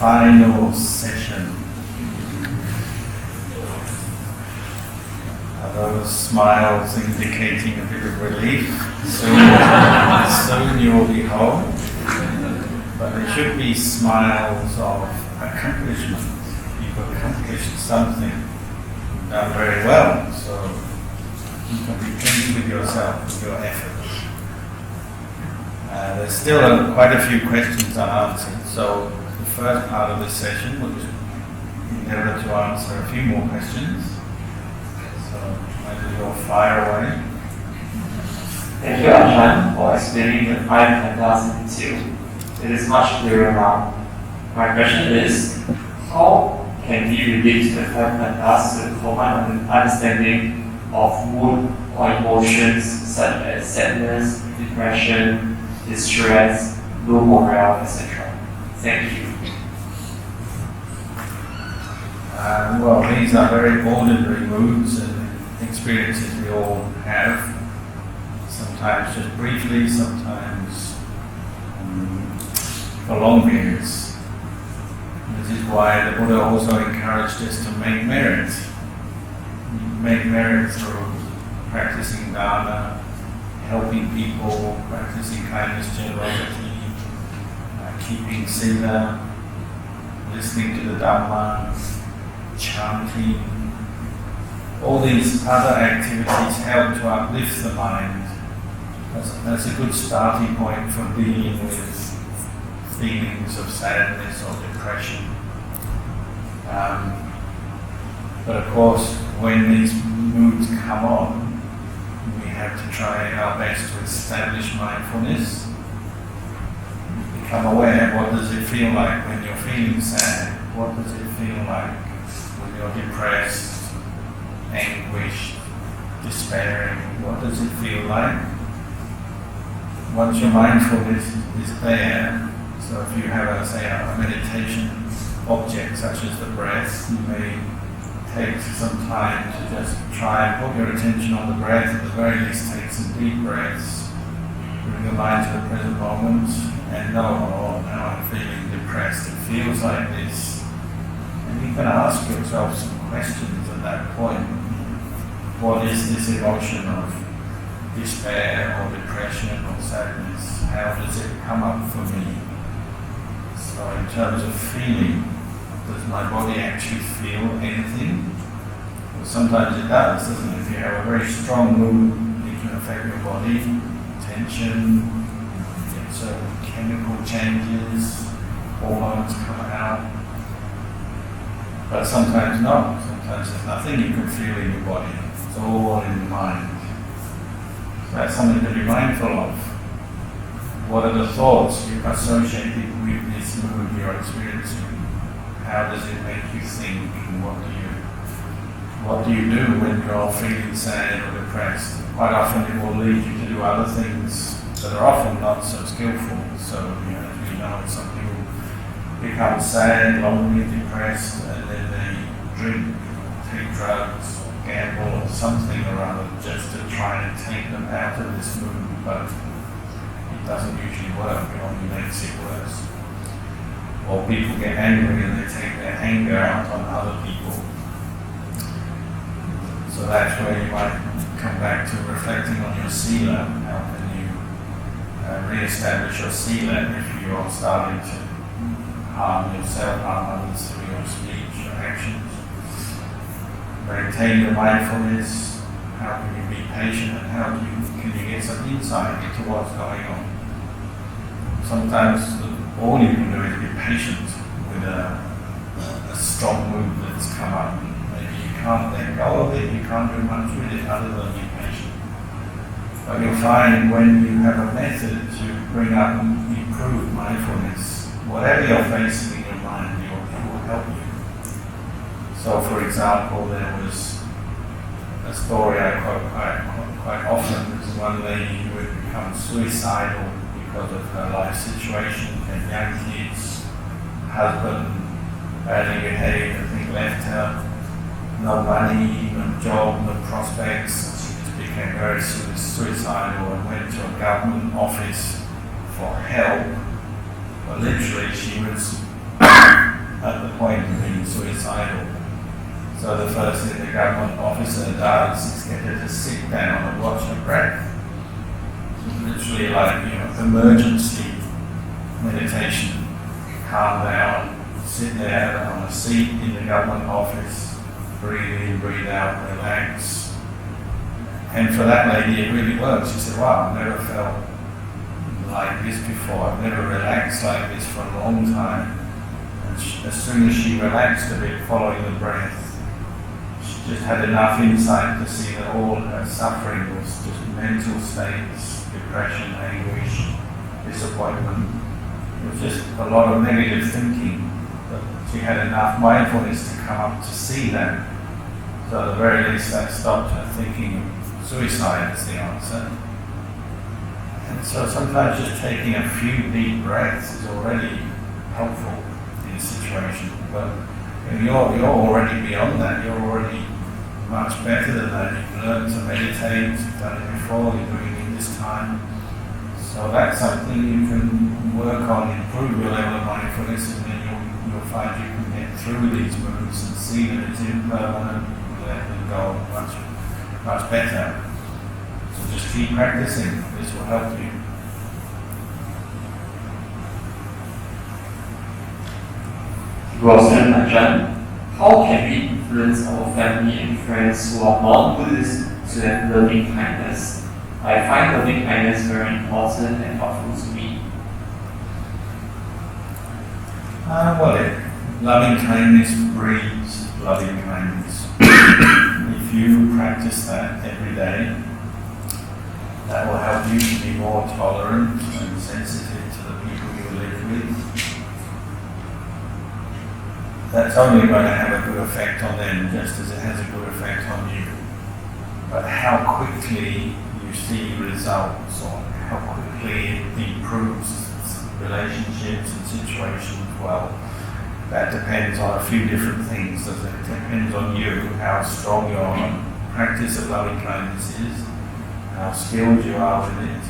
final session. Are those smiles indicating a bit of relief? Soon you will be home. But they should be smiles of accomplishment. You've accomplished something, done very well, so you can be pleased with yourself, with your efforts. There's still quite a few questions unanswered, so the first part of this session will just endeavour to answer a few more questions. So maybe you'll fire away. Thank you, Ajahn, for explaining the 5 plantas in 2. It is much clearer now. My question is, how can we relate the 5 plantas to the common understanding of mood or emotions such as sadness, depression, distress, low morale, etc.? Thank you. Well, these are very ordinary moods and experiences we all have. Sometimes just briefly, sometimes for long periods. This is why the Buddha also encouraged us to make merit. Make merit through practicing Dhamma, helping people, practicing kindness, generosity, keeping sila, listening to the Dhamma, chanting. All these other activities help to uplift the mind. That's a good starting point for dealing with feelings of sadness or depression. But of course, when these moods come on, we have to try our best to establish mindfulness. Become aware, what does it feel like when you're feeling sad? What does it feel like when you're depressed, anguished, despairing? What does it feel like? Once your mindfulness is there, so if you have a meditation object such as the breath, you may take some time to just try and put your attention on the breath. At the very least, take some deep breaths, bring the mind to the present moment, and know, oh, now I'm feeling depressed. It feels like this. And you can ask yourself some questions at that point. What is this emotion of despair or depression or sadness? How does it come up for me? So in terms of feeling, does my body actually feel anything? Well, sometimes it does, doesn't it? If you have a very strong mood, it can affect your body, tension, get certain chemical changes, hormones come out. But sometimes not. Sometimes there's nothing you can feel in your body. It's all in the mind. So that's something to be mindful of. What are the thoughts you associated with this mood you're experiencing? How does it make you think? And what do you do when you're feeling sad or depressed? Quite often it will lead you to do other things that are often not so skillful. So, as we know, some people become sad, lonely, depressed, and then they drink, take drugs, gamble, or something or other just to try and take them out of this mood. But it doesn't usually work, it only makes it worse. Or people get angry and they take their anger out on other people. So that's where you might come back to reflecting on your sila. How can you re-establish your sila if you're starting to harm yourself, harm others through your speech or actions? Maintain your mindfulness. How can you be patient and how can you get some insight into what's going on? Sometimes all you can do is be patient with a strong mood that's come up. Maybe you can't let go of it, you can't do much with it other than be patient. But you'll find when you have a method to bring up improved mindfulness, whatever you're facing in your mind, it will help you. So for example, there was a story I quote quite often. There's one lady who had become suicidal because of her life situation, had young kids, husband, badly behaved, I think left her, no money, no job, no prospects. She just became very suicidal and went to a government office for help. But literally she was point in being suicidal. So the first thing the government officer does is get her to sit down and watch her breath. Literally like, emergency meditation. Calm down, sit there on a seat in the government office, breathe in, breathe out, relax. And for that lady it really works. She said, wow, I've never felt like this before. I've never relaxed like this for a long time. And as soon as she relaxed a bit following the breath, she just had enough insight to see that all her suffering was just mental states, depression, anguish, disappointment. It was just a lot of negative thinking. But she had enough mindfulness to come up to see that. So at the very least that stopped her thinking suicide is the answer. And so sometimes just taking a few deep breaths is already helpful in a situation. But you're already beyond that. You're already much better than that. You've learned to meditate, you've done it before, you're doing it this time. So that's something you can work on, improve your level of mindfulness, and then you'll find you can get through these moods and see that it's impermanent, let them go much better. So just keep practicing, this will help you. Rosen Ajahn, how can we influence our family and friends who are non-Buddhist to have loving kindness? I find loving kindness very important and helpful to me. Loving kindness breeds loving kindness. If you practice that every day, that will help you to be more tolerant and sensitive to the people you live with. That's only going to have a good effect on them, just as it has a good effect on you. But how quickly you see results, or how quickly it improves relationships and situations, well, that depends on a few different things. It depends on you, how strong your practice of loving kindness is, how skilled you are with it,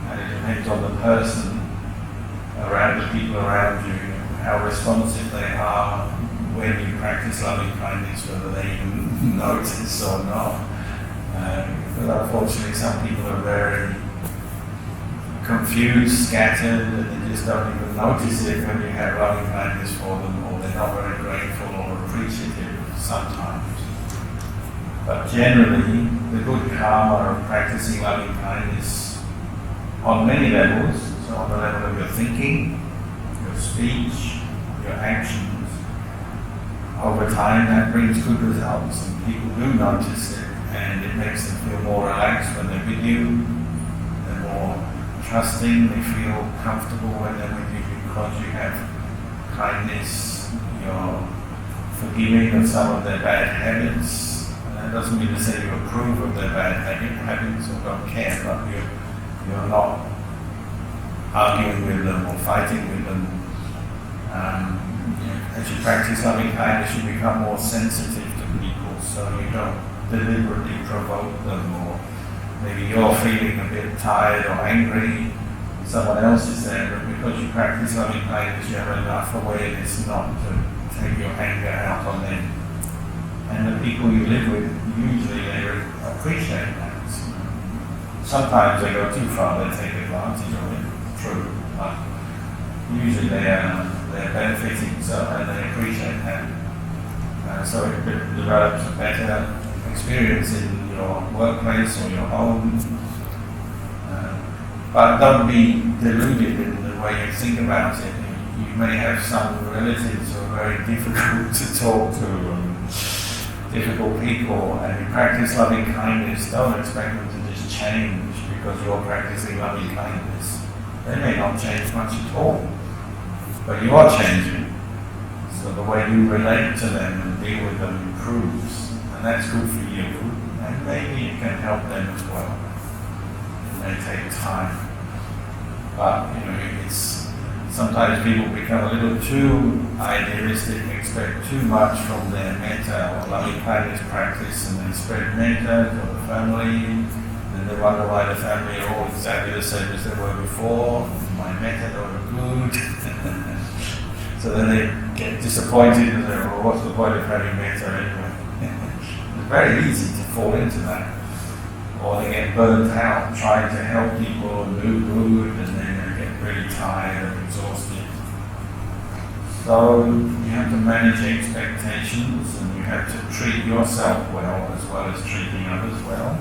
and it depends on the person around, the people around you, how responsive they are when you practice loving kindness, whether they even notice or not. But unfortunately, some people are very confused, scattered, and they just don't even notice it when you have loving kindness for them, or they're not very grateful or appreciative sometimes. But generally, the good karma of practicing loving kindness on many levels, so on the level of your thinking, your speech, your actions, over time that brings good results, and people do notice it, and it makes them feel more relaxed when they're with you, they're more trusting, they feel comfortable when they're with you because you have kindness, you're forgiving of some of their bad habits. And that doesn't mean to say you approve of their bad habits or don't care, but you're not arguing with them or fighting with them. As you practice loving kindness, you become more sensitive to people, so you don't deliberately provoke them, or maybe you're feeling a bit tired or angry, someone else is there, but because you practice loving kindness, you have enough awareness not to take your anger out on them. And the people you live with, usually they appreciate that. Sometimes they go too far, they take advantage of it, true, but usually they're benefiting, and they appreciate that. So it develops a better experience in your workplace or your home. But don't be deluded in the way you think about it. You may have some relatives who are very difficult to talk to, difficult people, and you practice loving kindness. Don't expect them to just change because you're practicing loving kindness. They may not change much at all, but you are changing. So the way you relate to them and deal with them improves, and that's good for you, and maybe it can help them as well. It may take time, but it's sometimes people become a little too idealistic, expect too much from their metta or loving kindness practice, and they spread metta to the family. Then they wonder why the family are all exactly the same as they were before. My metta don't look good. So then they get disappointed and say, well, what's the point of having metta anyway? It's very easy to fall into that. Or they get burnt out trying to help people and do good, and then they get really tired and exhausted. So you have to manage expectations, and you have to treat yourself well as treating others well.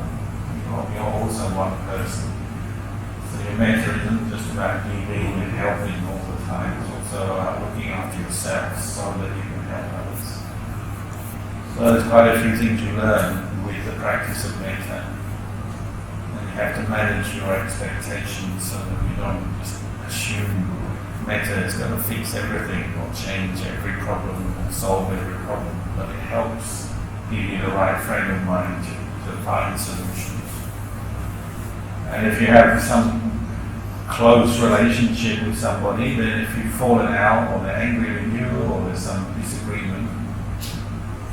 You're also one person. So your metta isn't just about you being and helping all the time, it's also about looking after yourself so that you can help others. So there's quite a few things you learn with the practice of metta. And you have to manage your expectations so that you don't just assume metta is going to fix everything or change every problem or solve every problem, but it helps give you the right frame of mind to find solutions. And if you have some close relationship with somebody, then if you've fallen out or they're angry with you or there's some disagreement,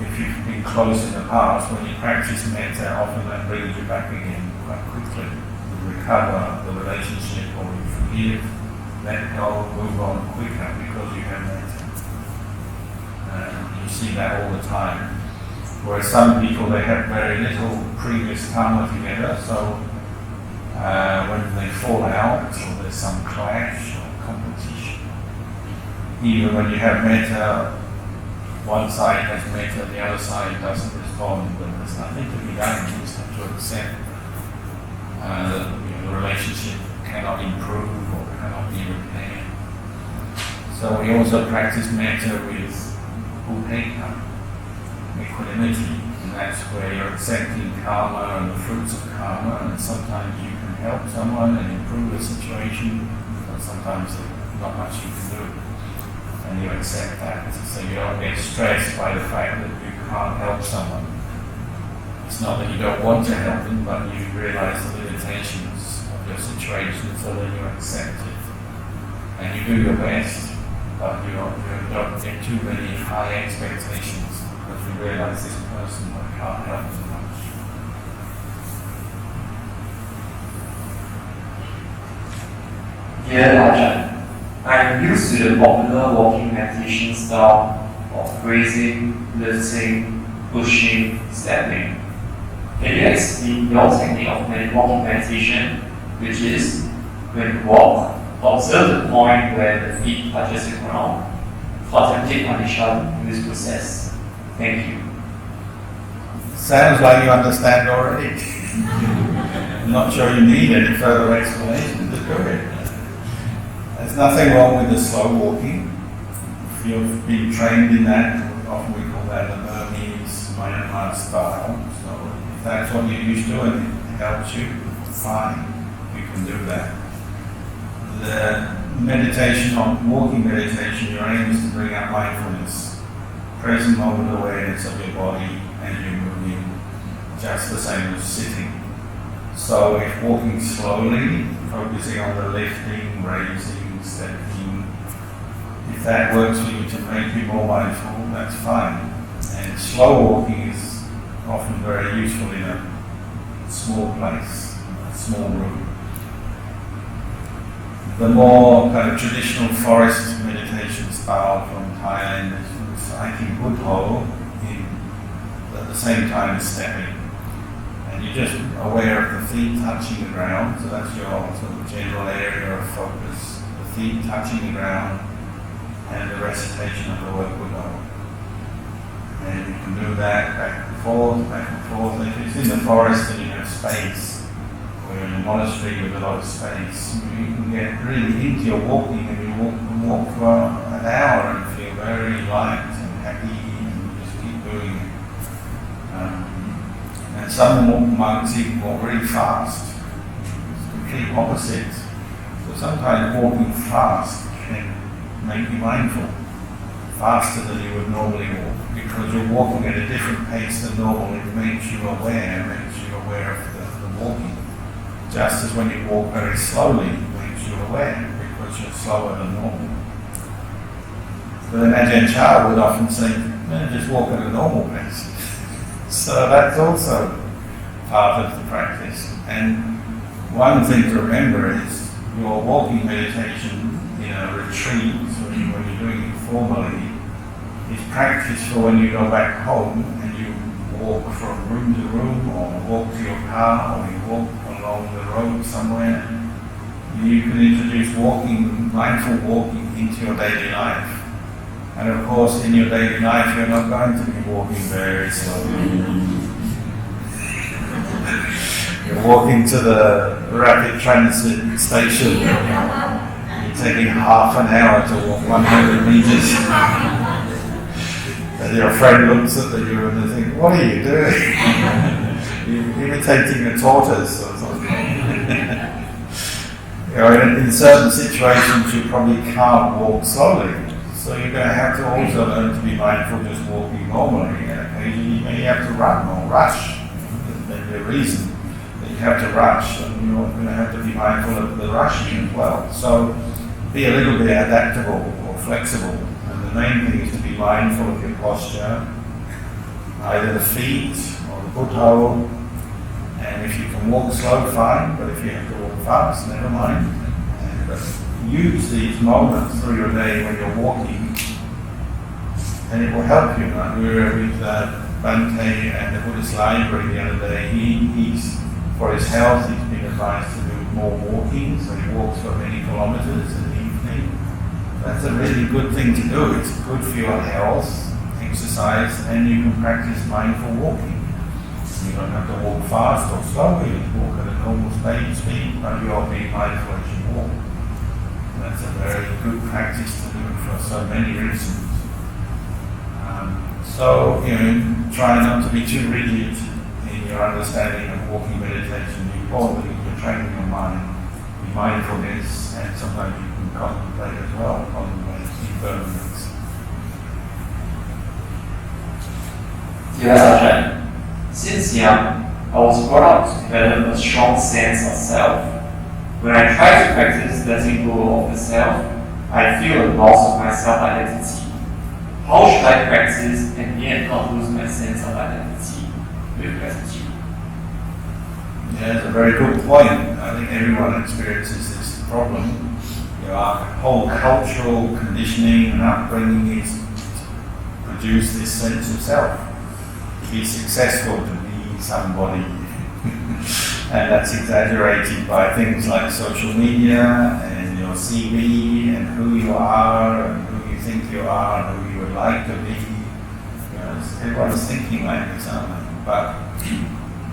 if you've been close in the past, when you practice metta, often that brings you back again quite quickly. You recover the relationship, or you forgive, let go, move on quicker because you have metta. You see that all the time. Whereas some people, they have very little previous karma together, so when they fall out or there's some clash or competition, even when you have metta, one side has metta, the other side doesn't respond, then there's nothing to be done. You just have to accept the relationship cannot improve or cannot be repaired. So we also practice metta with upekkha, equanimity, and that's where you're accepting karma and the fruits of karma, and sometimes you can help someone and improve the situation, but sometimes there's not much you can do. And you accept that, so you don't get stressed by the fact that you can't help someone. It's not that you don't want to help them, but you realize the limitations of your situation, so then you accept it. And you do your best, but you don't get too many high expectations, because you realize this person can't help them much. Dear Ajahn, I'm used to the popular walking meditation style of raising, lifting, pushing, stepping. Can you explain your technique of walking meditation, which is, when you walk, observe the point where the feet touches the ground, contemplate on each other in this process. Thank you. Sounds like you understand already. I'm not sure you need any further explanation to do it. There's nothing wrong with the slow walking. If you've been trained in that, often we call that the Burmese Myanmar style. So if that's what you're used to and it helps you, fine, you can do that. The meditation, walking meditation, your aim is to bring out mindfulness, present moment awareness of your body and your moving, just the same as sitting. So if walking slowly, focusing on the lifting, raising, stepping, if that works for you to make you more mindful, that's fine. And slow walking is often very useful in a small place, a small room. The more kind of traditional forest meditation style from Thailand is hiking Buddho at the same time as stepping. And you're just aware of the feet touching the ground, so that's your sort of general area of focus. The feet touching the ground and the recitation of the word Buddho. And you can do that back and forth, back and forth. If it's in the forest and you have space, or you're in a monastery with a lot of space, you can get really into your walking, and you can walk for an hour and feel very light and happy, and you just keep doing it. And some monks even walk really fast. It's the complete opposite. So sometimes walking fast can make you mindful, faster than you would normally walk, because you're walking at a different pace than normal. It makes you aware of the walking. Just as when you walk very slowly, it makes you aware, because you're slower than normal. So then Ajahn Chah would often say, just walk at a normal pace. So that's also part of the practice. And one thing to remember is your walking meditation in a retreat, so when you're doing it formally, is practice for when you go back home and you walk from room to room, or walk to your car, or you walk along the road somewhere. You can introduce walking, mindful walking into your daily life. And of course, in your daily life, you're not going to be walking very slowly. You're walking to the rapid transit station. You're taking half an hour to walk 100 meters. And your friend looks at you and they think, what are you doing? You're imitating a tortoise or something. In certain situations you probably can't walk slowly. So you're going to have to also learn to be mindful just walking normally. And occasionally you may have to run or rush. There's maybe a reason that you have to rush, and you're going to have to be mindful of the rushing as well. So be a little bit adaptable or flexible. And the main thing is to be mindful of your posture, either the feet or the buddha. And if you can walk slow, fine, but if you have to walk fast, never mind. And use these moments through your day when you're walking, and it will help you. Like we were with Bante at the Buddhist library the other day. He's for his health, he's been advised to do more walking, so he walks for many kilometers in the evening. That's a really good thing to do. It's good for your health, exercise, and you can practice mindful walking. You don't have to walk fast or slowly, you can walk at a normal speed, but you're being mindful as you walk. And that's a very good practice to do for so many reasons. Try not to be too rigid in your understanding of walking meditation. Importantly, you're training your mind, be mindfulness, and sometimes you can contemplate as well, contemplate impermanence. Dear Ajahn, since young, I was brought up to develop a strong sense of self. When I try to practice letting go of the self, I feel a loss of my self-identity. How should I practice and yet not lose my sense of identity with gratitude? Yeah, that's a very good point. I think everyone experiences this problem. Our whole cultural conditioning and upbringing is to produce this sense of self. To be successful, to be somebody. And that's exaggerated by things like social media and your CV and who you are and who you think you are and who you would like to be. Everyone's thinking like this, aren't they? But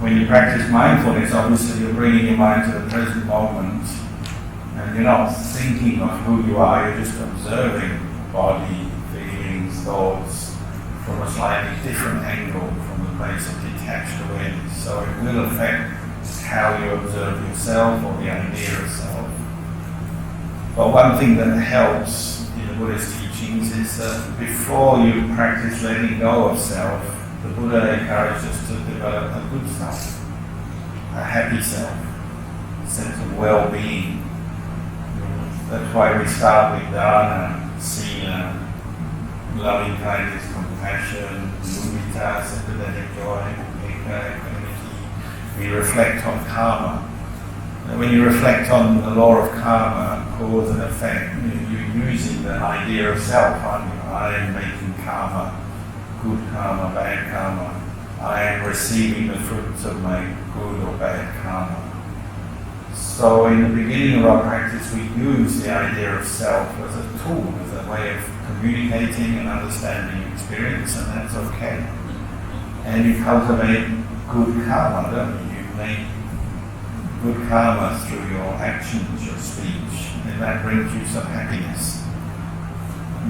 when you practice mindfulness, obviously you're bringing your mind to the present moment, and you're not thinking of who you are, you're just observing body, feelings, thoughts from a slightly different angle, from the place of detached awareness. So it will affect how you observe yourself or the idea of self. But one thing that helps in the Buddhist teachings is that before you practice letting go of self, the Buddha encourages us to develop a good self, a happy self, a sense of well-being. That's why we start with dana, sila, loving kindness, compassion, mudita, sympathetic joy, equanimity. We reflect on karma. And when you reflect on the law of karma, cause and effect, you're using the idea of self, aren't you? I am making karma, good karma, bad karma. I am receiving the fruits of my good or bad karma. So in the beginning of our practice, we use the idea of self as a tool, as a way of communicating and understanding experience, and that's okay. And you cultivate good karma, don't you? You make good karma through your actions, your speech, and that brings you some happiness.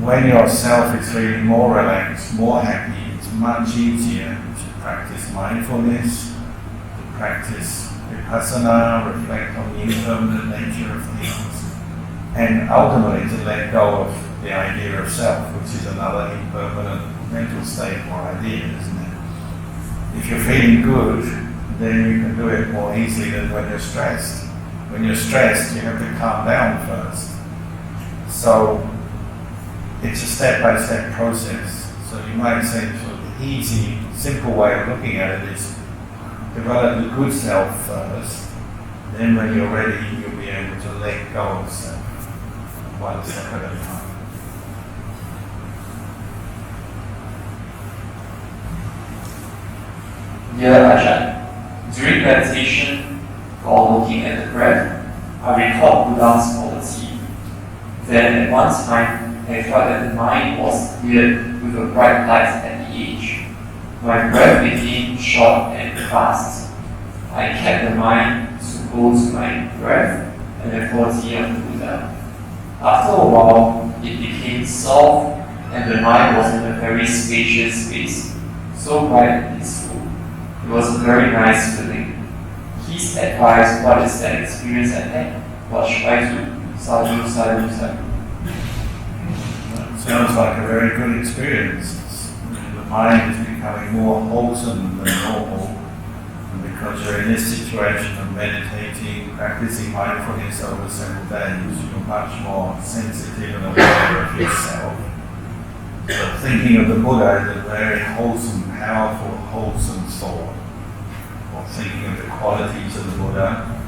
When your self is feeling more relaxed, more happy, it's much easier to practice mindfulness, to practice vipassana, reflect on the impermanent nature of things, and ultimately to let go of the idea of self, which is another impermanent mental state or idea, isn't it? If you're feeling good, then you can do it more easily than when you're stressed. When you're stressed, you have to calm down first. So it's a step-by-step process. So you might say the easy, simple way of looking at it is develop the good self first, then when you're ready, you'll be able to let go of self, one step at a time. Dear Ajahn, during meditation, while looking at the breath, I recalled Buddha's quality. Then at one time, I felt that the mind was cleared with a bright light at the edge. My breath became short and fast. I kept the mind to go to my breath and the quality of the Buddha. After a while, it became soft and the mind was in a very spacious space, so bright and peaceful. It was a very nice feeling. Please advise what is that experience at hand? What should I do? Sadhu, sadhu, sadhu. Sounds like a very good experience. The mind is becoming more wholesome than normal. And because you're in this situation of meditating, practicing mindfulness over several days, you're much more sensitive and aware of yourself. So thinking of the Buddha is a very wholesome, powerful, wholesome thought. Or thinking of the qualities of the Buddha.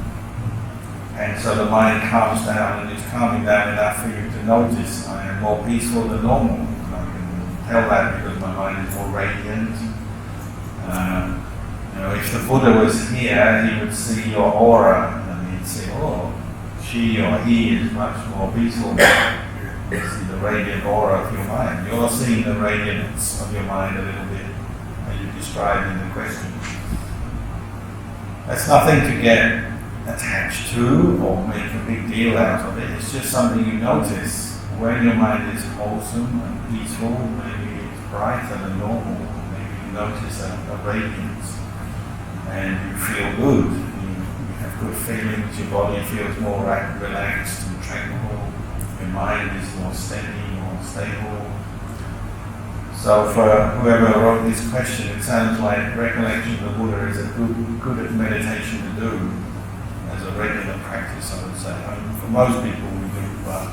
And so the mind calms down, and it's calming down enough for you to notice I am more peaceful than normal. I can tell that because my mind is more radiant. If the Buddha was here, he would see your aura, and he'd say, oh, she or he is much more peaceful now. You see the radiant aura of your mind. You're seeing the radiance of your mind a little bit, as you described in the question. That's nothing to get attached to or make a big deal out of it. It's just something you notice. When your mind is wholesome and peaceful, maybe it's brighter than normal. Maybe you notice a radiance and you feel good. You have good feelings. Your body feels more relaxed and tranquil. Your mind is more steady, more stable. So for whoever wrote this question, it sounds like recollection of the Buddha is a good meditation to do as a regular practice, I would say. For most people we do, but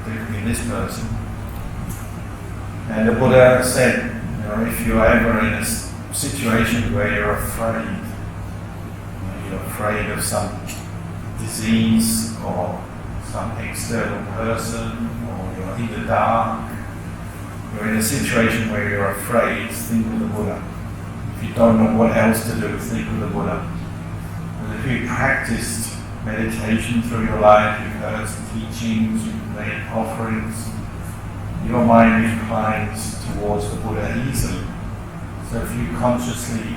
particularly in this person. And the Buddha said, if you're ever in a situation where you're afraid of some disease or some external person, or you're in the dark, you're in a situation where you're afraid, think of the Buddha. If you don't know what else to do, think of the Buddha. And if you practiced meditation through your life, you've heard some teachings, you've made offerings, your mind inclines towards the Buddha easily. So if you consciously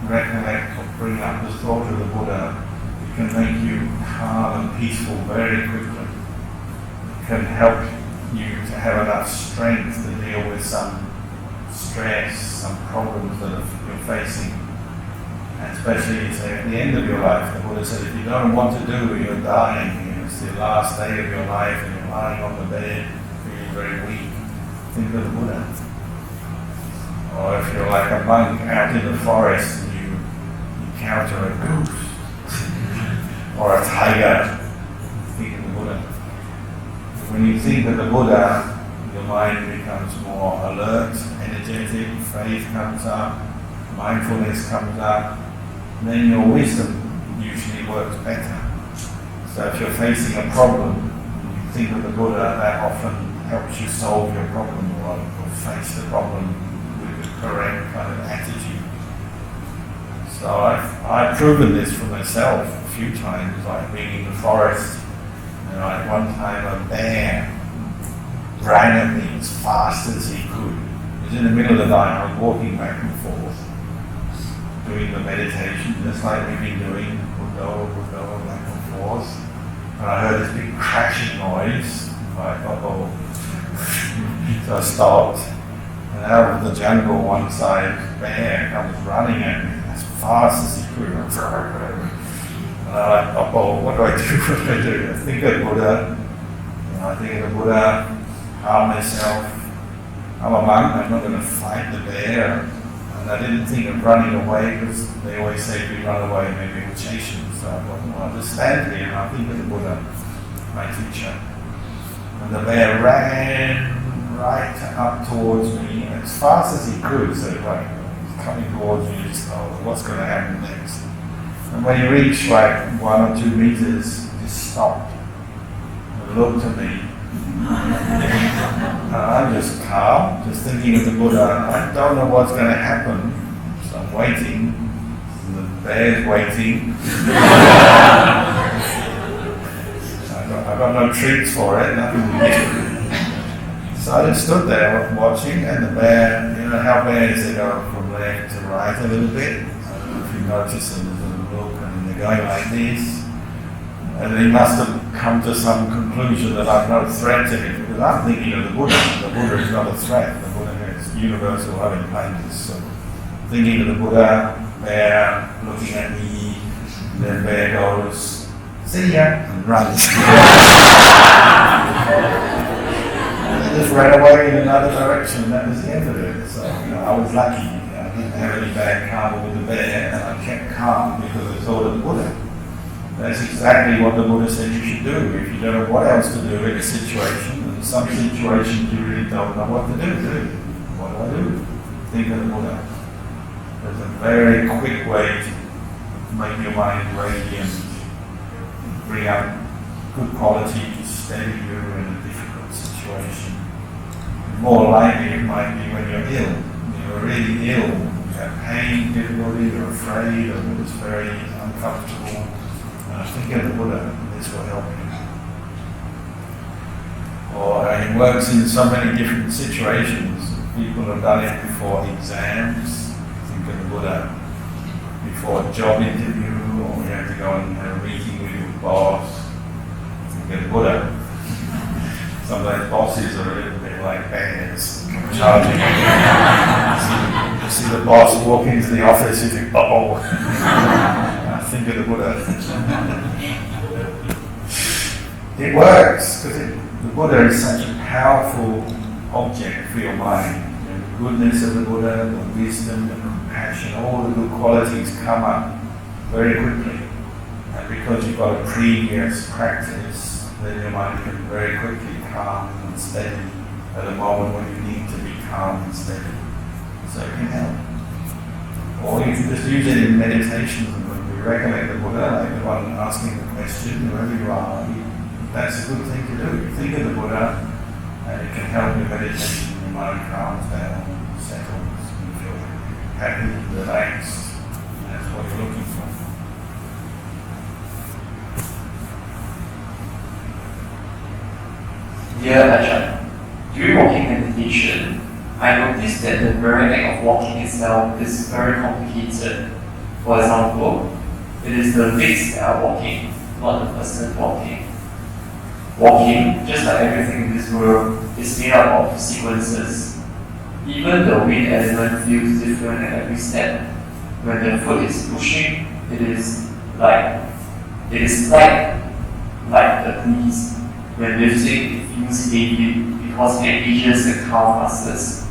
recollect or bring up the thought of the Buddha, it can make you calm and peaceful very quickly. It can help you to have enough strength to deal with some stress, some problems that you're facing. And especially at the end of your life, the Buddha said, if you don't know what to do, you're dying, it's the last day of your life and you're lying on the bed, feeling very weak, think of the Buddha. Or if you're like a monk out in the forest and you encounter a goose or a tiger, think of the Buddha. When you think of the Buddha, your mind becomes more alert, energetic, faith comes up, mindfulness comes up, and then your wisdom usually works better. So if you're facing a problem, you think of the Buddha, that often helps you solve your problem or face the problem with the correct kind of attitude. So I've proven this for myself a few times, like being in the forest. At one time a bear ran at me as fast as he could. It was in the middle of the night, I was walking back and forth, doing the meditation, just like we've been doing, we'll go, back and forth. And I heard this big crashing noise, like, uh-oh. So I stopped, and out of the jungle one side, bear comes running at me as fast as he could. And I'm like, what do I do? I think of the Buddha. I think of the Buddha, calm myself. I'm a monk, I'm not going to fight the bear. And I didn't think of running away because they always say if you run away, maybe we'll chase you. So I thought, well, I'll just stand here and I'll think of the Buddha, my teacher. And the bear ran right up towards me as fast as he could. So like, he's coming towards me, just, what's going to happen next? And when he reached like 1 or 2 meters, he just stopped and looked at me. And I'm just calm, just thinking of the Buddha. I don't know what's going to happen, so I'm waiting. bear's waiting. I got no treats for it, nothing to eat. So I just stood there watching, and the bear, you know how bears, they go from left to right a little bit. I don't know if you notice them, there's a little look, and they're going like this. And he must have come to some conclusion that I'm no threat to him, because I'm thinking of the Buddha. The Buddha is not a threat. The Buddha is universal loving kindness. So thinking of the Buddha, bear looking at me, then bear goes, "See ya," and runs. And I just ran away in another direction. That was the end of it. So I was lucky. I didn't have any bad karma with the bear, and I kept calm because I thought of the Buddha. That's exactly what the Buddha said you should do. If you don't know what else to do in a situation, and some situations you really don't know what to do. What do? Think of the Buddha. There's a very quick way to make your mind radiant, bring up good quality to steady you in a difficult situation. More likely it might be when you're ill. You're really ill, you have pain, difficulty, you're afraid, or it's very uncomfortable. Think of the Buddha, this will help you. Or it works in so many different situations. People have done it before exams. Think of the Buddha. Before a job interview, or you have to go and have a meeting with your boss. Think of the Buddha. Some of those bosses are a little bit like bears, charging. You see the boss walk into the office, you think, oh. Think of the Buddha. It works because the Buddha is such a powerful object for your mind. The goodness of the Buddha, the wisdom, the compassion, all the good qualities come up very quickly. And because you've got a previous practice, then your mind can very quickly calm and steady at a moment when you need to be calm and steady. So it can help. Or you can just use it in meditation. Recollect the Buddha, like the one asking the question, wherever you are, that's a good thing to do. Think of the Buddha, and it can help your meditation, your mind calms down, settles, you feel happy, relaxed. That's what you're looking for. Dear Ajahn, during walking meditation, I noticed that the very act of walking itself is very complicated. For example, it is the legs that are walking, not the person walking. Walking, just like everything in this world, is made up of sequences. Even the wind element feels different at every step. When the foot is pushing, it is light like the breeze. When lifting, it feels heavy because it engages the calf muscles.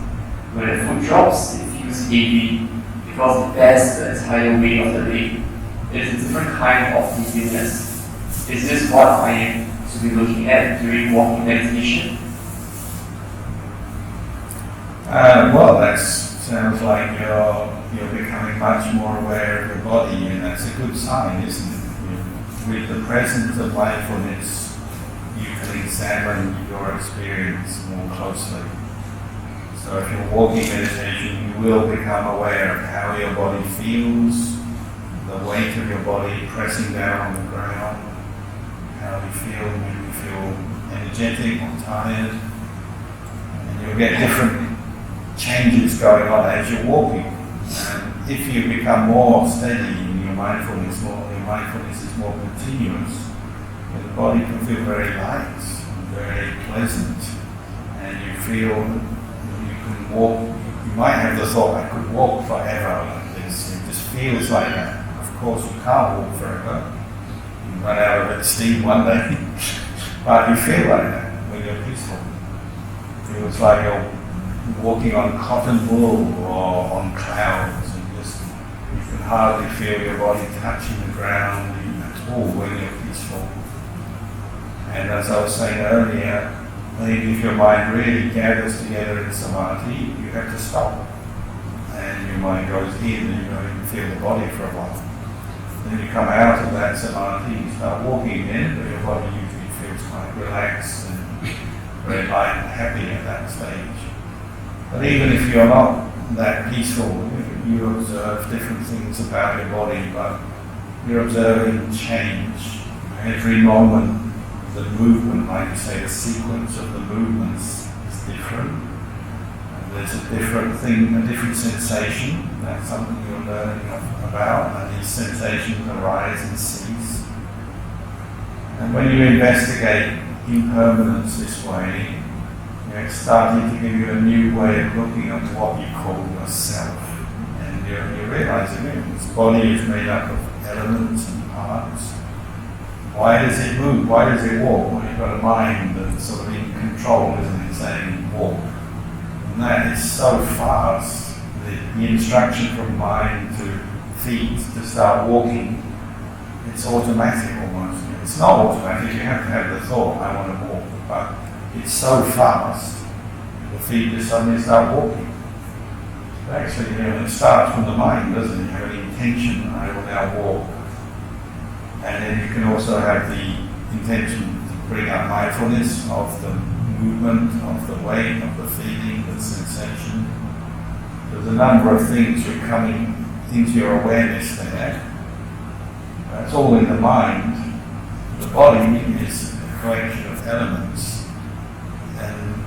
When the foot drops, it feels heavy because it bears the entire weight of the leg. It is a different kind of heaviness. Is this what I am to be looking at during walking meditation? Well, that sounds like you're becoming much more aware of your body, and that's a good sign, isn't it? With the presence of mindfulness, you can examine your experience more closely. So if you're walking meditation, you will become aware of how your body feels, the weight of your body pressing down on the ground, how you feel when you feel energetic or tired. And you'll get different changes going on as you're walking. And if you become more steady in your mindfulness is more continuous, then the body can feel very light and very pleasant. And you feel you can walk, you might have the thought, I could walk forever like this. It just feels like that. Of course, you can't walk forever. You run out of steam one day. But you feel like that when you're peaceful. It feels like you're walking on cotton wool or on clouds, and just you can hardly feel your body touching the ground at all when you're peaceful. And as I was saying earlier, if your mind really gathers together in samadhi, you have to stop. And your mind goes in and you don't even feel the body for a while. Then you come out of that samadhi, you start walking again, but your body usually feels quite relaxed and very light and happy at that stage. But even if you're not that peaceful. You observe different things about your body, but you're observing change. Every moment, the movement, like you say, the sequence of the movements is different. And there's a different thing, a different sensation. That's something you're learning about, and these sensations arise and cease. And when you investigate impermanence this way, it's starting to give you a new way of looking at what you call yourself. And you realize again, this body is made up of elements and parts. Why does it move? Why does it walk? Well, you've got a mind that's sort of in control, isn't it, saying walk. And that is so fast. The instruction from mind to feet to start walking, it's automatic almost. It's not automatic, you have to have the thought, I want to walk, but it's so fast, the feet just suddenly start walking. Actually, it starts from the mind, doesn't it? You have an intention, I will now walk. And then you can also have the intention to bring up mindfulness of the movement, of the weight, of the feeling, the sensation. There's a number of things you're coming into your awareness there. It's all in the mind. The body is a collection of elements. And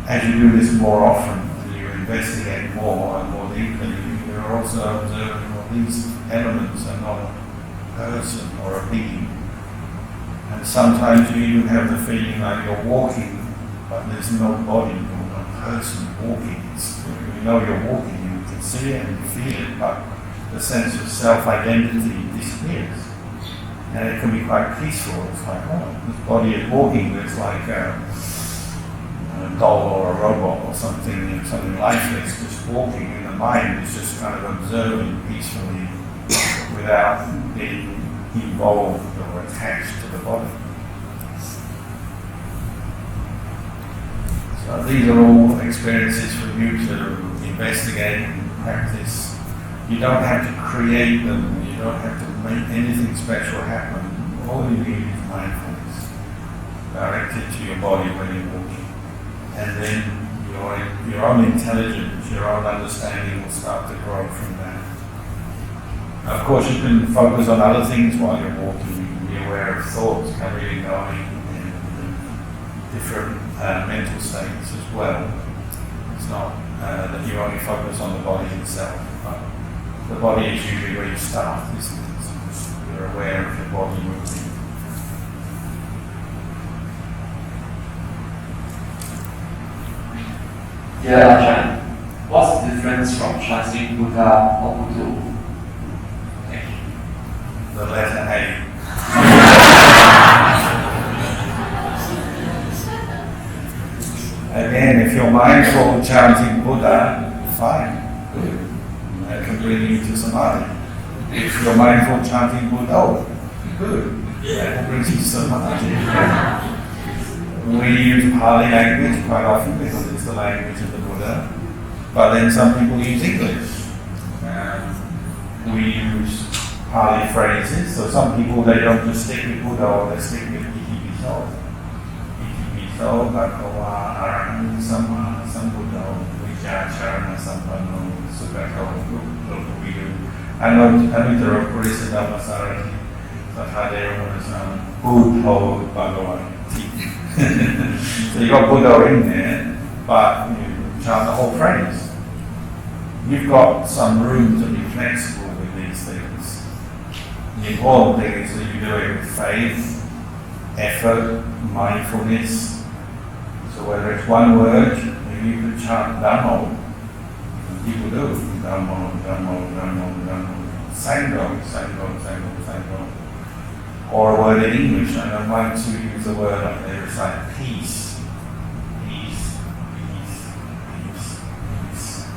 as you do this more often, you investigate more and more deeply, you're also observing well, these elements are not a person or a being. And sometimes you even have the feeling like you're walking, but there's no body or no person walking. You know you're walking, you can see it and feel it, but the sense of self-identity disappears. And it can be quite peaceful. It's like, oh, this body is walking, it's like a doll or a robot or something lifeless, just walking, and the mind is just kind of observing peacefully without being involved or attached to the body. So these are all experiences for you to investigate and practice. You don't have to create them, you don't have to make anything special happen. All you need is mindfulness directed to your body when you're walking. And then your own intelligence, your own understanding will start to grow from that. Of course, you can focus on other things while you're walking. You can be aware of thoughts coming and going and different mental states as well. It's not that you only focus on the body itself, but the body is usually where you start, isn't it? So you're aware of your body moving. Dear Ajahn, what's the difference from chanting Buddha or Buddha? The letter A. Again, if you're mindful chanting Buddha, fine, good. That can bring you to samadhi. If you're mindful chanting Buddha, good. That will bring you to samadhi. We use Pali language quite often because it's the language of the Buddha, but then some people use English. We use Pali phrases, so some people they don't just stick with Buddha or they stick with Iti-Piso. Iti-Piso, Bhagava, Arahant, Samma, Sambuddho, Vijacharana, Sampanno, Sukhato, Lokavidu, Anuttara Purisa Dhammasarati, Sathadeva Manasam, Buddho, Bhagavan. So you got Buddha in there, but you chant the whole phrase. You've got some room to be flexible with these things. The important thing is that you do it with faith, effort, mindfulness. So whether it's one word, maybe you could chant Dhamma. People do Dhamma, Dhamma, Dhamma, Dhamma. Sangha, Sangha, Sangha, Sangha. Or a word in English. I don't mind to use the word up there. It's like peace, peace, peace, peace, peace.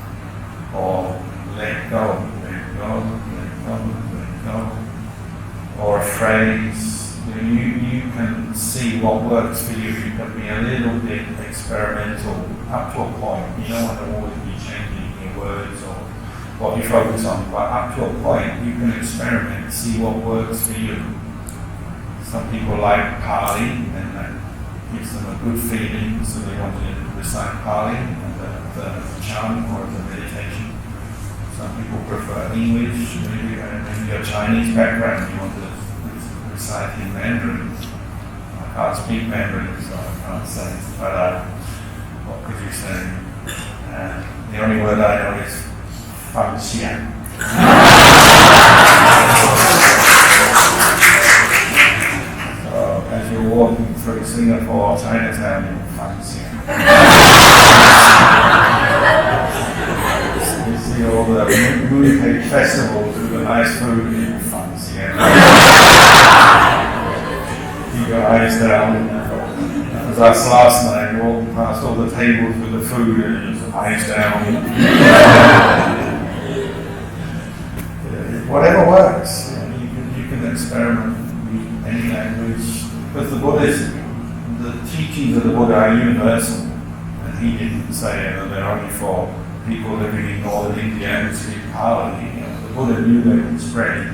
Or let go, let go, let go, let go. Or a phrase. You can see what works for you. You can be a little bit experimental up to a point. You don't want to always be changing your words or what you focus on, but up to a point you can experiment, see what works for you. Some people like Pali, and that gives them a good feeling, so they want to recite Pali. And a chant or as a meditation. Some people prefer English, maybe you're Chinese background, you want to recite in Mandarin. I can't speak Mandarin, so I can't say, but what could you say? The only word I know is Fan Xian. So as you're walking through Singapore or Chinatown, you'll Fan Xian. You see all the mooncake festivals with the nice food in Fan Xian. Keep your eyes down. As us last night, walking past all the tables with the food and just eyes down. Whatever works, you can experiment with any language. Because the Buddhist, the teachings of the Buddha are universal, and he didn't say that they're only for people living in northern India who speak Palelai. The Buddha knew they would spread,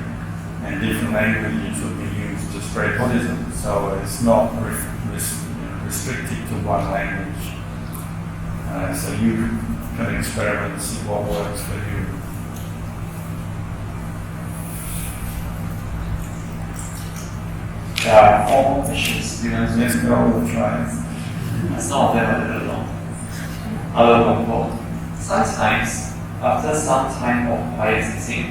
and different languages would be used to spread Buddhism. So it's not restricted to one language. So you can experiment and see what works for you. There are 4 more questions. Let's go, we'll try. Some of them are a little long. Other quote. Sometimes, after some time of quiet sitting,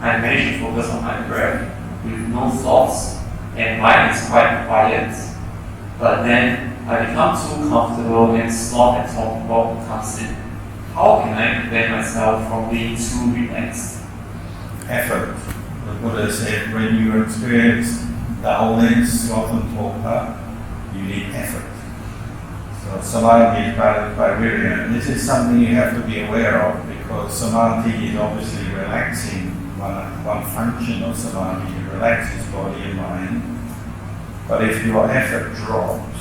I manage to focus on my breath with no thoughts, and mind is quite quiet. But then I become too comfortable and sloth and talk comes in. How can I prevent myself from being too relaxed? Effort. The Buddha said when you experience dullness, sloth and torpor, you need effort. So samadhi is balanced by virya. This is something you have to be aware of because samadhi is obviously relaxing. One function of samadhi is relaxes body and mind. But if your effort drops,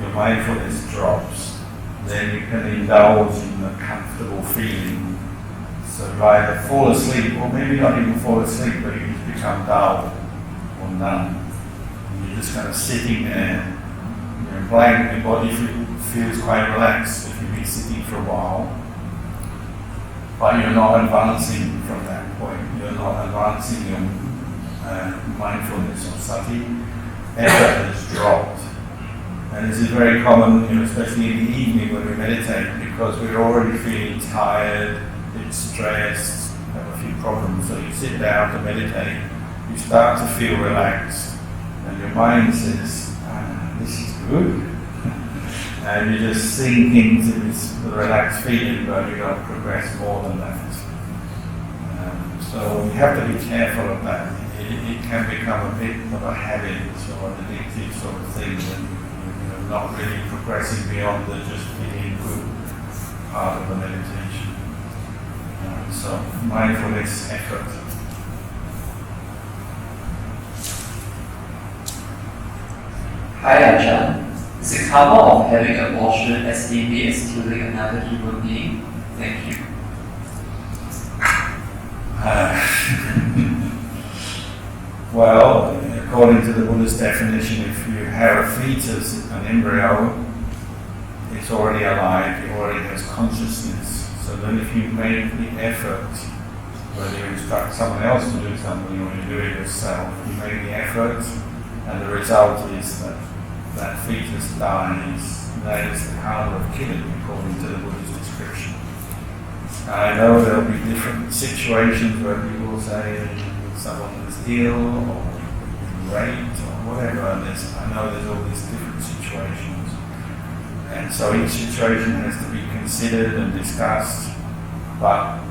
your mindfulness drops, then you can indulge in a comfortable feeling. So you either fall asleep, or maybe not even fall asleep, but you just become dull or numb. And you're just kind of sitting there, you're blank, your body feels quite relaxed if you've been sitting for a while. But you're not advancing from that point. You're not advancing your mindfulness or sati. Effort has dropped. And this is very common, especially in the evening when we meditate, because we're already feeling tired, a bit stressed, have a few problems. So you sit down to meditate, you start to feel relaxed, and your mind says, this is good. And you just sink into this relaxed feeling, but you don't progress more than that. So you have to be careful of that. It can become a bit of a habit or an addictive sort of thing, and you're not really progressing beyond the just feeling good part of the meditation. So mindfulness effort. Hi Ajahn. Is the karma of having abortion as deeply as killing another human being? Thank you. Well, according to the Buddhist definition, if you have a fetus, an embryo, it's already alive, it already has consciousness. So then if you make the effort, whether you instruct someone else to do something or you do it yourself, you make the effort, and the result is that that fetus dies. That is the karma of killing, according to the Buddhist description. I know there will be different situations where people say someone is ill or raped or whatever, and I know there's all these different situations. And so each situation has to be considered and discussed, but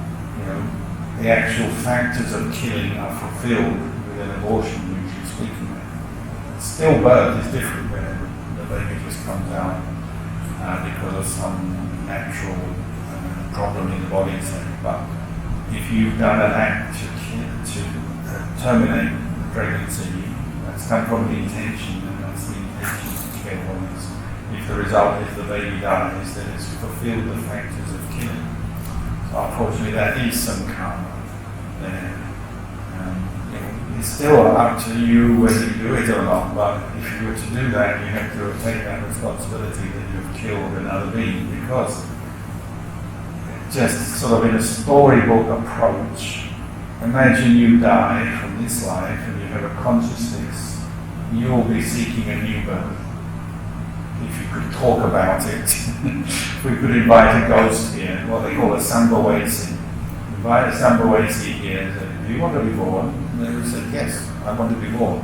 the actual factors of killing are fulfilled with an abortion, usually speaking. Stillbirth is different where the baby just comes out because of some natural problem in the body, say. But if you've done an act to terminate the pregnancy, that's come from the intention, and that's the intention to get boys. If the result is the baby dies, then it's fulfilled the factors of killing. So unfortunately that is some karma there. It's still up to you whether you do it or not, but if you were to do that, you have to take that responsibility that you've killed another being, because just sort of in a storybook approach. Imagine you die from this life and you have a consciousness, you'll be seeking a new birth. If you could talk about it, if we could invite a ghost here, what they call a Sambhawesi. Invite a Sambhawesi here and say, do you want to be born? And they would say, yes, I want to be born.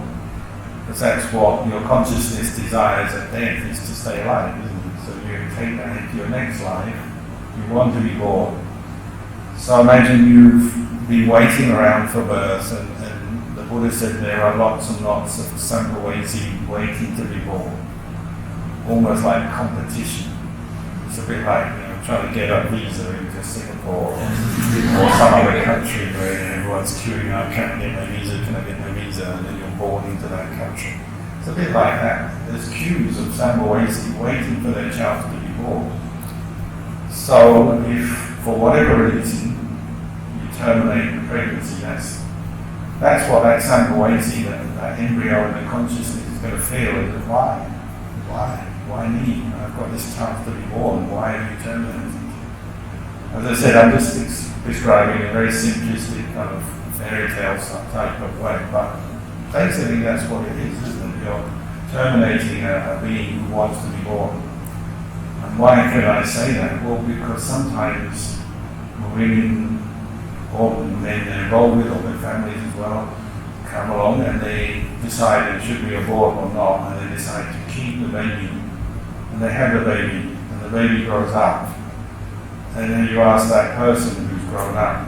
Because that's what your consciousness desires at death, is to stay alive, isn't it? So you take that into your next life, you want to be born. So imagine you've been waiting around for birth, and the Buddha said there are lots and lots of Sambhawesi waiting to be born. Almost like competition. It's a bit like trying to get a visa into Singapore or some other country where everyone's queuing up, can I get my visa, can I get my visa, and then you're born into that country. It's a bit like that. There's queues of Sambhawesi waiting for their child to be born. So if, for whatever reason, you terminate the pregnancy, that's what that Sambhawesi, that embryo in the consciousness is going to feel. Is why? Why me? I've got this chance to be born. Why are you terminating? As I said, I'm just describing a very simplistic kind of fairy tale type of way, but basically that's what it is, isn't it? You're terminating a being who wants to be born. And why can I say that? Well, because sometimes women or men they're involved with, or their families as well, come along and they decide should we abort or not, and they decide to keep the baby. And they have the baby, and the baby grows up. And then you ask that person who's grown up,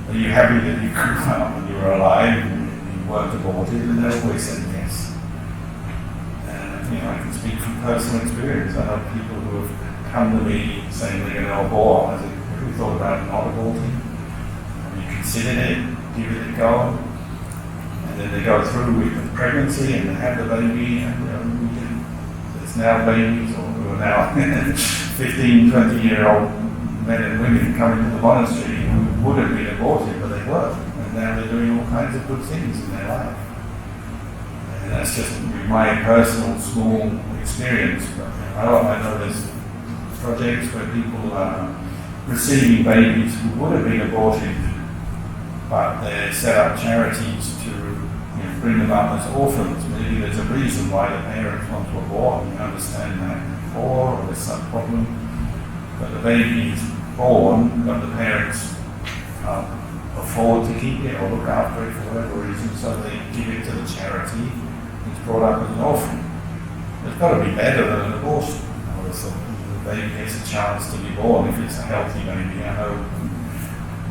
are you happy that you grew up and you were alive and you weren't aborted? And they always say yes. And I can speak from personal experience. I know people who have come to me saying they're going to abort. I said, have you thought about not aborting? Have you considered it? Give it a go? And then they go through with the pregnancy and they have the baby, and there's now babies, or who are now 15, 20-year-old men and women coming to the monastery who would have been aborted, but they weren't. And now they're doing all kinds of good things in their life. And that's just my personal small experience. But I know there's projects where people are receiving babies who would have been aborted, but they set up charities to bring them up as orphans. Maybe there's a reason why the parents want to abort. You understand that before, or there's some problem. But the baby is born, but the parents can't afford to keep it or look after it for whatever reason, so they give it to the charity. It's brought up as an orphan. It's got to be better than an abortion. So the baby gets a chance to be born if it's a healthy baby. I know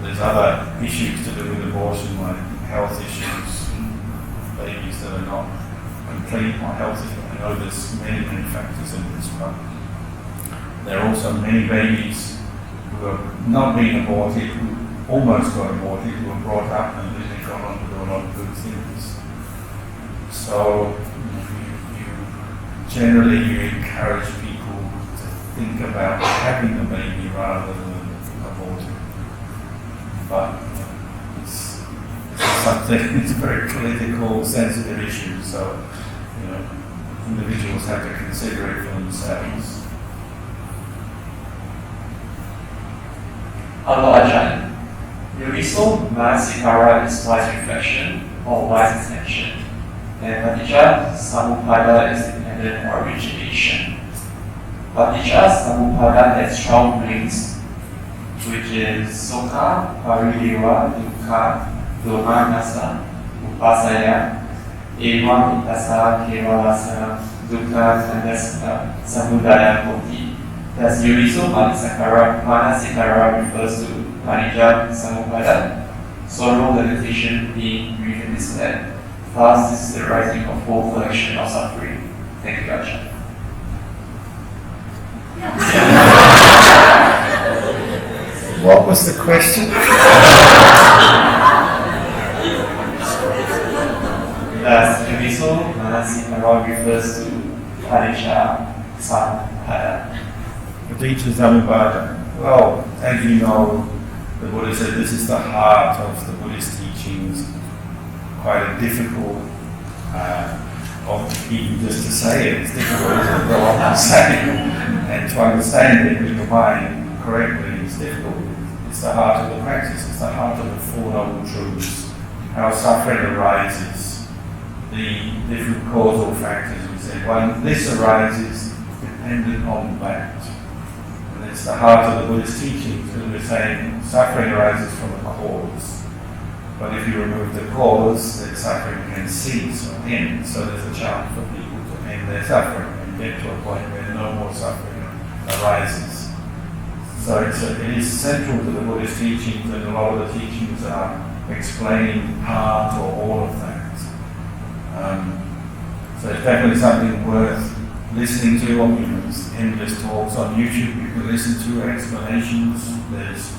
there's other issues to do with abortion, like health issues, babies that are not complete or healthy. I know there's many factors in this, but there are also many babies who have not been aborted, who almost got aborted, who were brought up and then they got on to do a lot of good things. So generally you encourage people to think about having a baby rather than aborting. But it's something, it's a very political, sensitive issue, so individuals have to consider it for themselves. Hello, Ajahn. Universal Manasikara is wise reflection or wise attention, and Paticca Samuppada is dependent origination. Paticca Samuppada has strong links, which is Sukha, Pariliva, Dukkha, Domanasa, Upasaya, Eva, Itasa, Kevalasa, Dukkha, Kandasana, Samudaya, Bodhi. Thus, Yuriso Manasikara refers to Paticca Samuppada, sorrow, limitation, being, grief, and despair. Thus, this is the rising of whole collection of suffering. Thank you, Ajahn. What was the question? Thus, Yuriso Manasikara refers to Paticca Samuppada. Paticca Samuppada. Well, as you know, the Buddha said this is the heart of the Buddhist teachings. Quite a difficult, even just to say it, it's difficult to go on and say it, and to understand it with your mind correctly. is difficult. It's the heart of the practice, it's the heart of the Four Noble Truths. How suffering arises, the different causal factors. We say, well, this arises dependent on that. And it's the heart of the Buddhist teachings, because we're saying suffering arises from a cause. But if you remove the cause, then suffering can cease or end. So there's a chance for people to end their suffering and get to a point where no more suffering arises. So it is central to the Buddhist teachings, and a lot of the teachings are explaining part or all of that. So it's definitely something worth listening to. There's endless talks on YouTube you can listen to, explanations. There's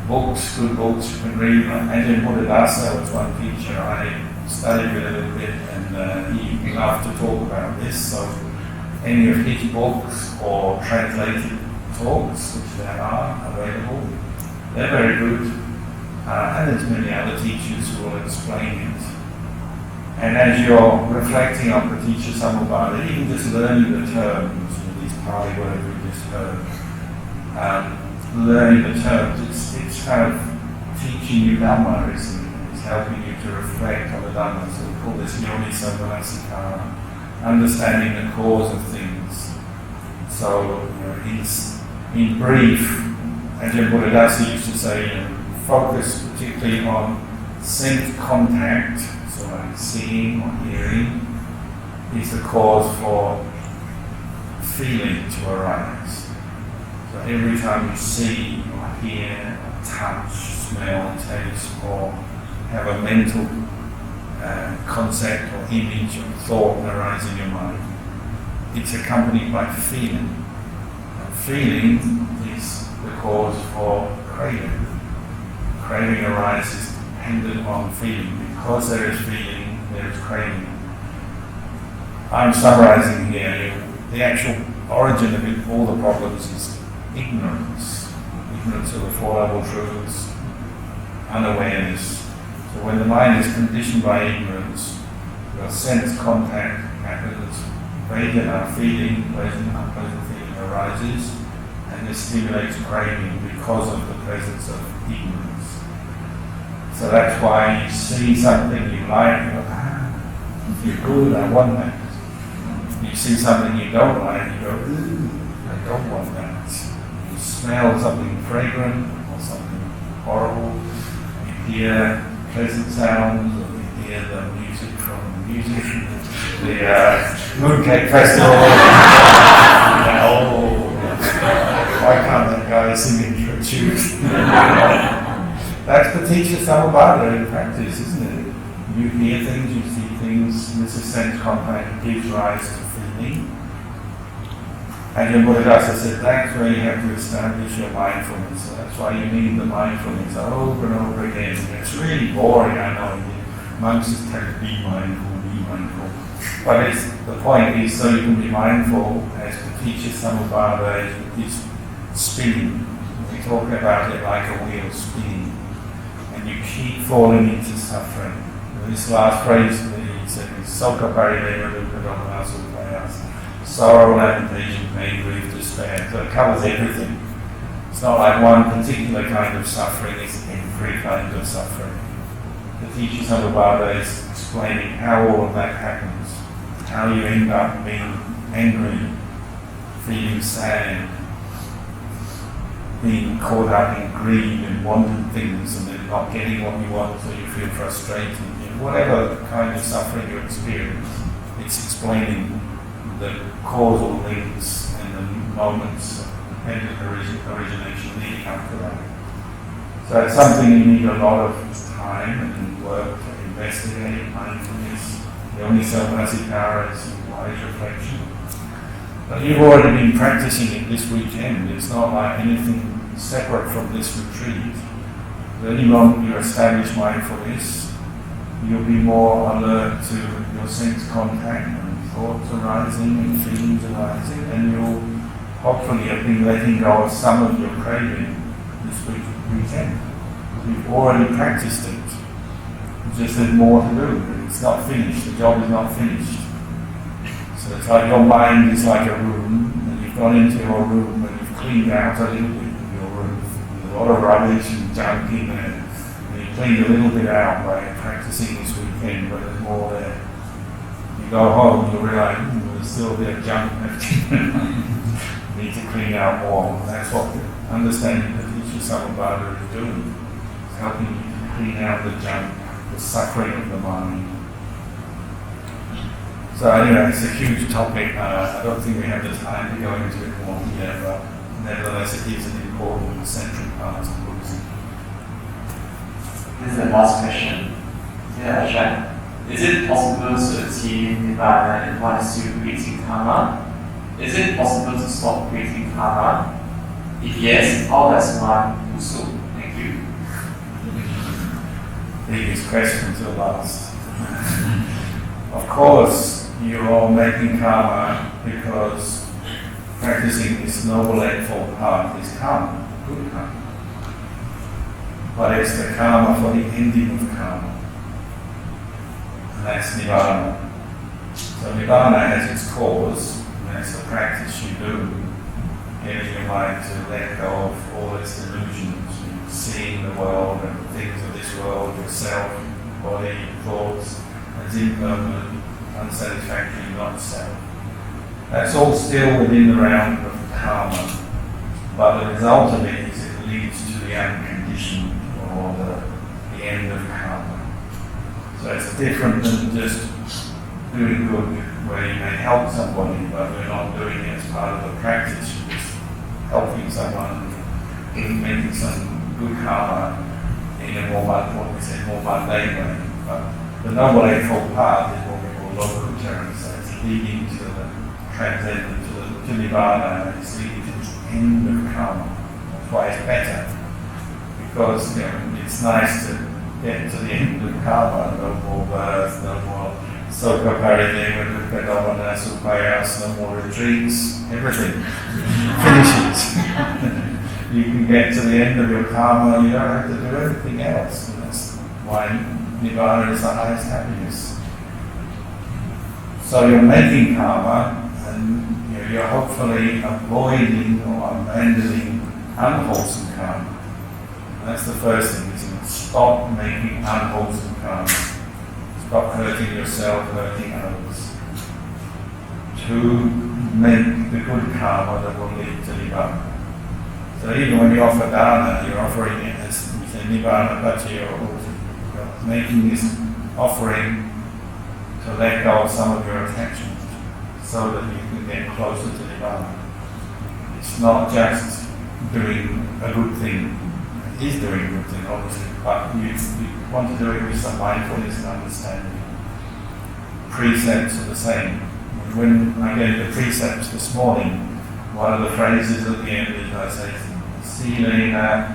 books, good books you can read. Like Ajahn Kalyano was one teacher I studied with a little bit, and he loved to talk about this. So any of his books or translated talks, which there are available, they're very good. And there's many other teachers who will explain it. And as you're reflecting on the teacher Samubhada, even just learning the terms, these Pali words we just heard, learning the terms, it's kind of teaching you Dhamma, isn't it? It's helping you to reflect on the Dhamma. So we call this Yoniso Manasikara, understanding the cause of things. So, in brief, Ajahn Buddhadasa used to say, focus particularly on sense contact, so like seeing or hearing, is the cause for feeling to arise. So every time you see or hear or touch, smell, taste, or have a mental concept or image or thought arise in your mind, it's accompanied by feeling. And feeling is the cause for craving. Craving arises dependent on feeling. Because there is feeling, there is craving. I'm summarizing here, the actual origin of it, all the problems is ignorance. Ignorance of the Four Noble Truths, unawareness. So when the mind is conditioned by ignorance, your sense contact happens, Vedana, feeling, pleasant, unpleasant feeling arises, and this stimulates craving because of the presence of ignorance. So that's why you see something you like, you go, if you're good, I want that. You see something you don't like, you go, I don't want that. You smell something fragrant or something horrible, you hear pleasant sounds, or you hear the music from the music, the Mooncake Festival. Why can't that guy sing in tune? That's the teacher Samubhada in practice, isn't it? You hear things, you see things, this is sense contact, gives rise to feeling. Ajahn Buddhadasa said that's where you have to establish your mindfulness. So that's why you need the mindfulness over and over again. It's really boring, I know. Monks just tell you be mindful, be mindful. But the point is so you can be mindful as the teacher Samubhada is spinning. We talk about it like a wheel spinning. And you keep falling into suffering. And this last phrase that he said is Soka Palelai Dukkha Supayas. Sorrow, lamentation, pain, grief, despair. So it covers everything. It's not like one particular kind of suffering, it's every kind of suffering. The teacher Samubhada is explaining how all of that happens. How you end up being angry, feeling sad, being caught up in greed and wanting things and then not getting what you want, so you feel frustrated. Whatever kind of suffering you experience, it's explaining the causal links and the moments of dependent origination leading up to that. So it's something you need a lot of time and work to investigate, mindfulness. The only self-nasikara is wise reflection. But you've already been practicing it this weekend. It's not like anything separate from this retreat. The moment you establish mindfulness, you'll be more alert to your sense contact and thoughts arising and feelings arising, and you'll hopefully have been letting go of some of your craving this weekend. You've already practiced it. It's just there's more to do. It's not finished. The job is not finished. So it's like your mind is like a room, and you've gone into your room and you've cleaned out a little bit of your room. a lot of rubbish and junk in there. And you clean a little bit out by practicing this weekend, but there's more there. You go home, you realise there's still a bit of junk left in there. You need to clean out more. And that's what understanding the teacher Samabhada is doing. It's helping you to clean out the junk, the suffering of the mind. So anyway, it's a huge topic. I don't think we have the time to go into it more here, but nevertheless it is an important central part of Buddhism. This is the last question. Yeah, Ajahn. Is it possible to achieve Nibbana in one still creating karma? Is it possible to stop creating karma? If yes, how does one do so? Thank you. Biggest question to last. Of course, you're making karma because practicing this noble eightfold path is karma, good karma. But it's the karma for the ending of karma. And that's Nibbana. So Nibbana has its cause, and that's the practice you do, getting your mind to let go of all its delusions, seeing the world and the things of this world, yourself, body, thoughts, as impermanent, unsatisfactory, not self. That's all still within the realm of karma, but the result of it is it leads to the unconditioned, or the end of karma. So it's different than just doing good, where you may help somebody, but we're not doing it as part of the practice. You're just helping someone, making some good karma in a more mundane way. But the Noble Eightfold Path is what we call lokuttara, so it's leading to the transcendent, to Nibbana, and it's leading to the end of karma. That's why it's better, because it's nice to get to the end of karma, no more birth, no more Soka Parideva, Dukkha Dhamma, Supayas, no more retreats, everything finishes. You can get to the end of your karma, you don't have to do everything else. And that's why Nibbana is the highest happiness. So you're making karma, and you're hopefully avoiding or abandoning unwholesome karma. And that's the first thing, is to stop making unwholesome karma. Stop hurting yourself, hurting others. To make the good karma that will lead to Nibbana. So even when you offer dana, you're offering it as we say Nibbana Paccaya Hoti. You're making this offering to let go of some of your attachment so that you can get closer to Nibbana. It's not just doing a good thing. It is doing a good thing, obviously, but you want to do it with some mindfulness and understanding. Precepts are the same. When I gave the precepts this morning, one of the phrases at the end is I say, Silena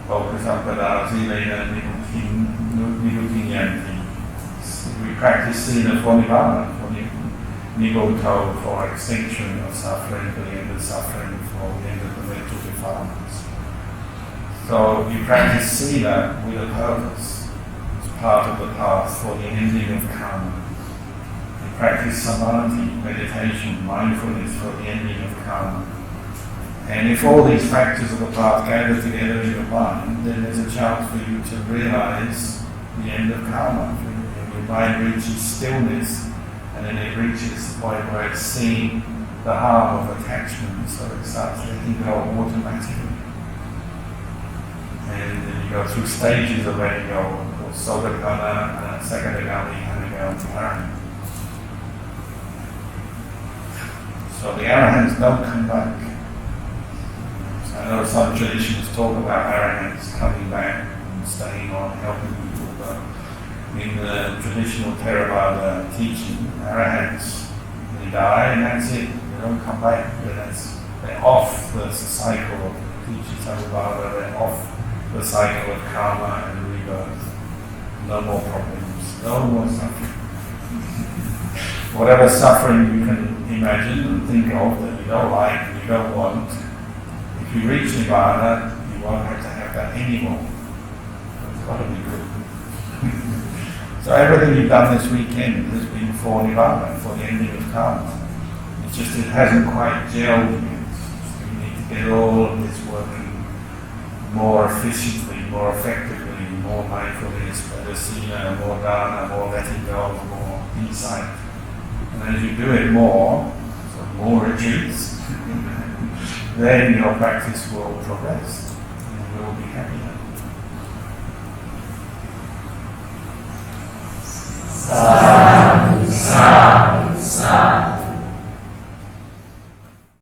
Bhokasampada, Silena Nirutinyanti. We practice Sila for Nibbana, for Nibbana, for extinction of suffering, for the end of suffering, for the end of the mental defilements. So you practice Sila with a purpose. It's part of the path for the ending of karma. You practice Samadhi, meditation, mindfulness for the ending of karma. And if all these factors of the path gather together in your mind, then there's a chance for you to realize the end of karma. Your mind reaches stillness, and then it reaches the point where it's seeing the harm of attachment, so it starts letting go automatically. And then you go through stages of letting go, called Sotapanna, Sakadagami, Anagami, Arahant. So the Arahants don't come back. So I know some traditions talk about Arahants coming back and staying on, helping people, but in the traditional Theravada teaching, Arahants, they die and that's it. They don't come back. They're off the cycle of teaching Theravada, they're off the cycle of karma and rebirth. No more problems, no more suffering. Whatever suffering you can imagine and think of that you don't like and you don't want, if you reach Nibbana, you won't have to have that anymore. It's got to be good. So everything you've done this weekend has been for Nibbana, for the ending of karma. It's just it hasn't quite gelled yet. So you need to get all of this working more efficiently, more effectively, more mindfulness, better sila, more dana, more letting go, more insight. And as you do it more, so more retreats, then your practice will progress and you will be happy.